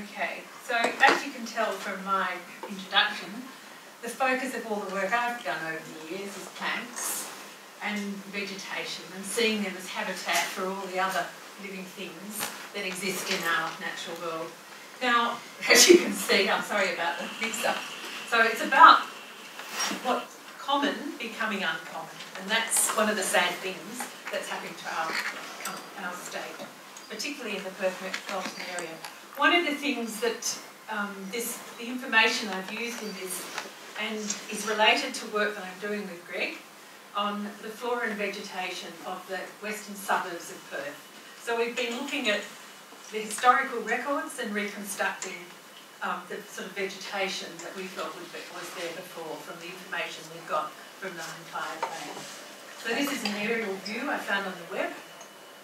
Okay, so as you can tell from my introduction, the focus of all the work I've done over the years is plants and vegetation and seeing them as habitat for all the other living things that exist in our natural world. Now, as you can see, I'm sorry about the mix-up, so it's about what's common becoming uncommon, and that's one of the sad things that's happening to our state, particularly in the Perth metropolitan area. One of the things that the information I've used in this and is related to work that I'm doing with Greg on the flora and vegetation of the western suburbs of Perth. So we've been looking at the historical records and reconstructing the sort of vegetation that we felt was there before from the information we've got from the entire plan. So this is an aerial view I found on the web,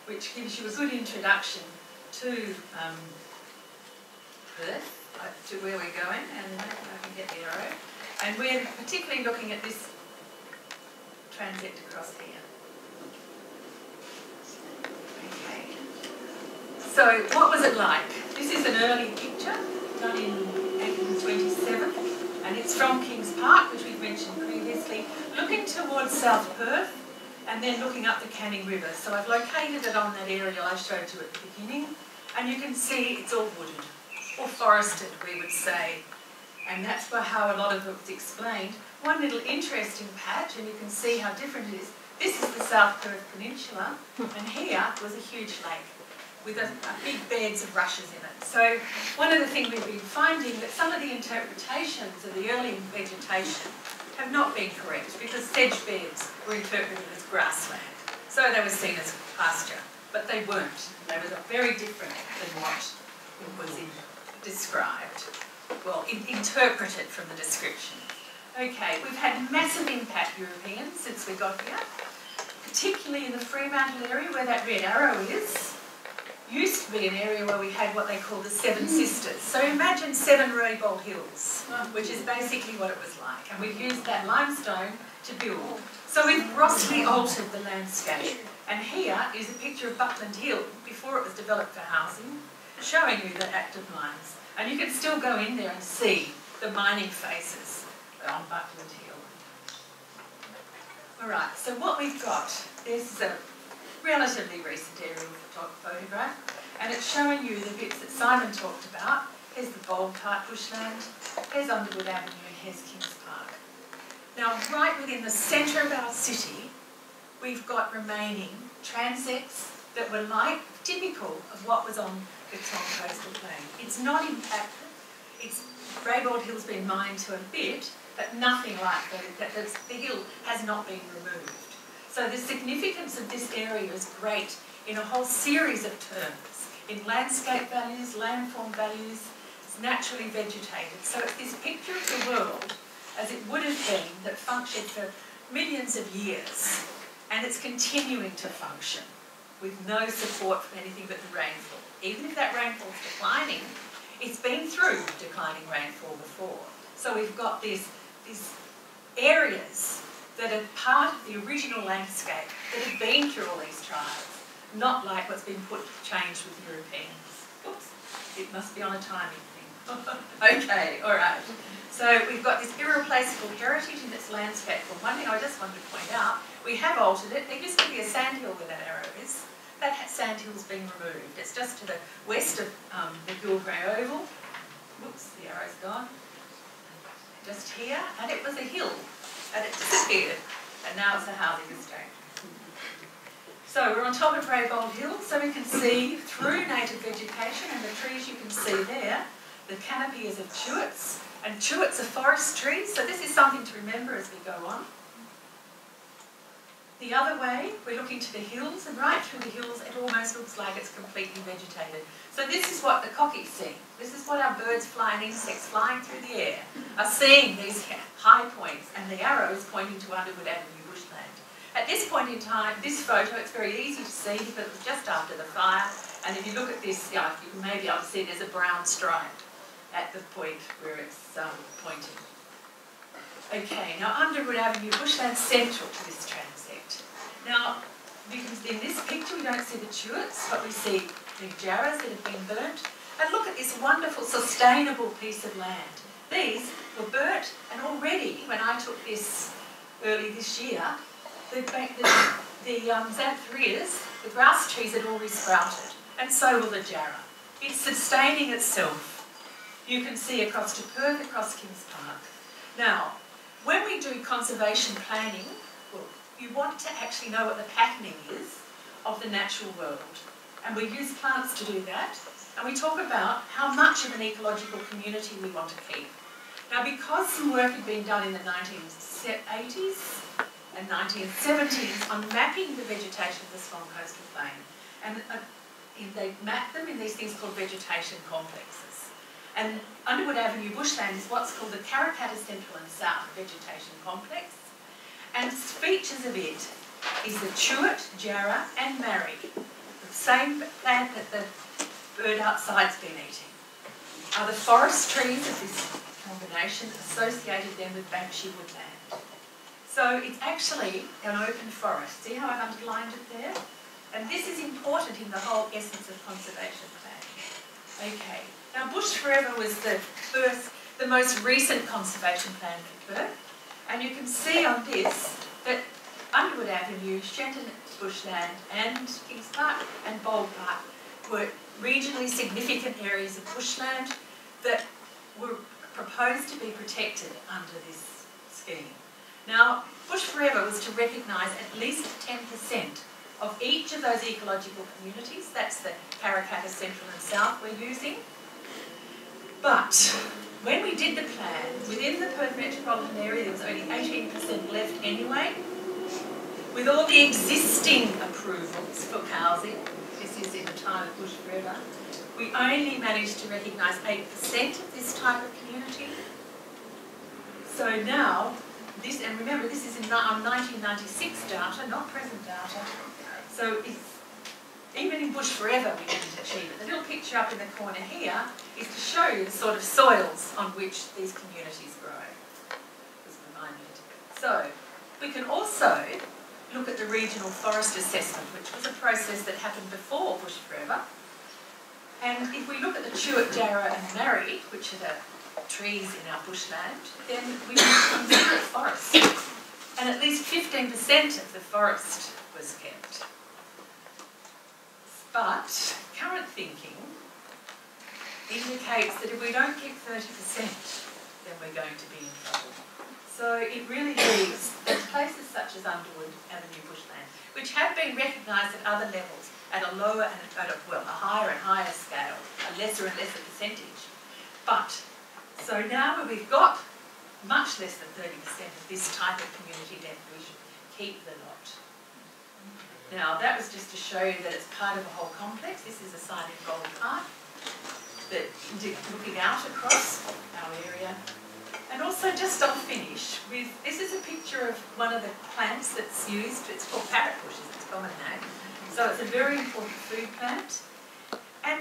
which gives you a good introduction to Perth, to where we're going, and I can get the arrow. And we're particularly looking at this transect across here. Okay. So what was it like? This is an early picture done in 1827, and it's from Kings Park, which we've mentioned previously, looking towards South Perth and then looking up the Canning River. So I've located it on that aerial I showed you at the beginning, and you can see it's all wooded, or forested, we would say. And that's how a lot of it was explained. One little interesting patch, and you can see how different it is. This is the South Perth Peninsula, and here was a huge lake with big beds of rushes in it. So one of the things we've been finding that some of the interpretations of the early vegetation have not been correct, because sedge beds were interpreted as grassland. So they were seen as pasture, but they weren't. They were very different than what was described. Well, interpreted from the description. Okay, we've had massive impact, Europeans, since we got here, particularly in the Fremantle area where that red arrow is. Used to be an area where we had what they call the Seven Sisters. So imagine 7 Raybold hills, which is basically what it was like. And we've used that limestone to build. So we've grossly altered the landscape. And here is a picture of Bushland Hill before it was developed for housing, showing you the active mines. And you can still go in there and see the mining faces on Bushland Hill. All right, so what we've got, this is a relatively recent aerial photograph, and it's showing you the bits that Simon talked about. Here's the bold-type bushland, here's Underwood Avenue, and here's Kings Park. Now, right within the centre of our city, we've got remaining transects that were like typical of what was on the Tom Coastal Plain. It's not impacted. It's Raybold Hill's been mined to a bit, but nothing like that. The hill has not been removed. So the significance of this area is great in a whole series of terms, in landscape values, landform values. It's naturally vegetated. So it's this picture of the world as it would have been that functioned for millions of years, and it's continuing to function with no support from anything but the rainfall. Even if that rainfall's declining, it's been through declining rainfall before. So we've got these areas that are part of the original landscape that have been through all these trials, not like what's been changed with Europeans. Oops, it must be on a timing thing. Okay, all right. So we've got this irreplaceable heritage in this landscape. Well, one thing I just wanted to point out, we have altered it. There used to be a sandhill where that arrow is. That sandhill's been removed. It's just to the west of the Gilgrey Oval. Whoops, the arrow's gone. Just here, and it was a hill, and it disappeared, and now it's a housing estate. So we're on top of Raybold Hill, so we can see through native vegetation, and the trees you can see there, the canopy is of chewits, and chewits are forest trees, so this is something to remember as we go on. The other way, we're looking to the hills, and right through the hills it almost looks like it's completely vegetated. So this is what the cockies see. This is what our birds flying, insects flying through the air are seeing, these high points, and the arrow is pointing to Underwood Avenue bushland. At this point in time, this photo, it's very easy to see because it was just after the fire, and if you look at this, you may be able to see there's a brown stripe at the point where it's pointing. Okay, now Underwood Avenue bushland's central to this transect. Now, in this picture we don't see the chewits, but we see the jarrahs that have been burnt, And look at this wonderful, sustainable piece of land. These were burnt, and already, when I took this early this year, the xantharias, the grass trees had already sprouted, and so will the jarrah. It's sustaining itself. You can see across to Perth, across Kings Park. Now, when we do conservation planning, well, you want to actually know what the patterning is of the natural world. And we use plants to do that. And we talk about how much of an ecological community we want to keep. Now, because some work had been done in the 1980s and 1970s on mapping the vegetation of the Swan Coastal Plain, and they mapped them in these things called vegetation complexes. And Underwood Avenue Bushland is what's called the Karrakatta Central and South Vegetation Complex. And features of it is the chewit, jarrah and marri, the same plant that the bird outside's been eating. Are the forest trees of this combination associated then with Banshee woodland. So it's actually an open forest. See how I've underlined it there? And this is important in the whole essence of conservation planning. Okay. Now, Bush Forever was the most recent conservation plan for Perth, and you can see on this that Underwood Avenue, Shenton Bushland and Kings Park and Bold Park were regionally significant areas of bushland that were proposed to be protected under this scheme. Now, Bush Forever was to recognise at least 10% of each of those ecological communities. That's the Karrakatta Central and South we're using. But when we did the plan, within the Perth metropolitan area there was only 18% left anyway. With all the existing approvals for housing, this is in the time of Bush Forever, we only managed to recognise 8% of this type of community. So now, this, and remember this is on 1996 data, not present data, so it's, even in Bush Forever we didn't achieve it. The little picture up in the corner here is to show you the sort of soils on which these communities grow. Just remind me to go. So, we can also look at the regional forest assessment, which was a process that happened before Bush Forever. And if we look at the chewit, jarrah and marri, which are the trees in our bushland, then we consider it forest. And at least 15% of the forest was kept. But current thinking indicates that if we don't keep 30%, then we're going to be in trouble. So it really leaves places such as Underwood Avenue Bushland, which have been recognised at other levels, at a lower and a higher and higher scale, a lesser and lesser percentage. But, so now when we've got much less than 30% of this type of community, then we should keep the lot. Now, that was just to show you that it's part of a whole complex. This is a site in Bold Park, that looking out across our area. And also, just I'll finish with, this is a picture of one of the plants that's used. It's called parrotbush, is its common name. So it's a very important food plant. And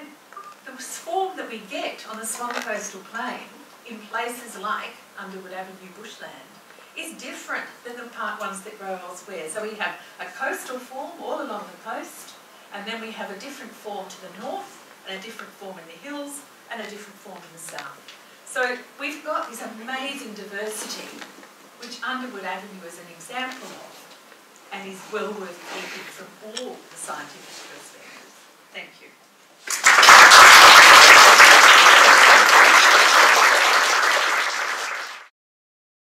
the swarm that we get on the Swan Coastal Plain in places like Underwood Avenue Bushland is different than the ones that grow elsewhere. So we have a coastal form all along the coast, and then we have a different form to the north, and a different form in the hills, and a different form in the south. So we've got this amazing diversity, which Underwood Avenue is an example of, and is well worth keeping from all the scientific perspectives. Thank you.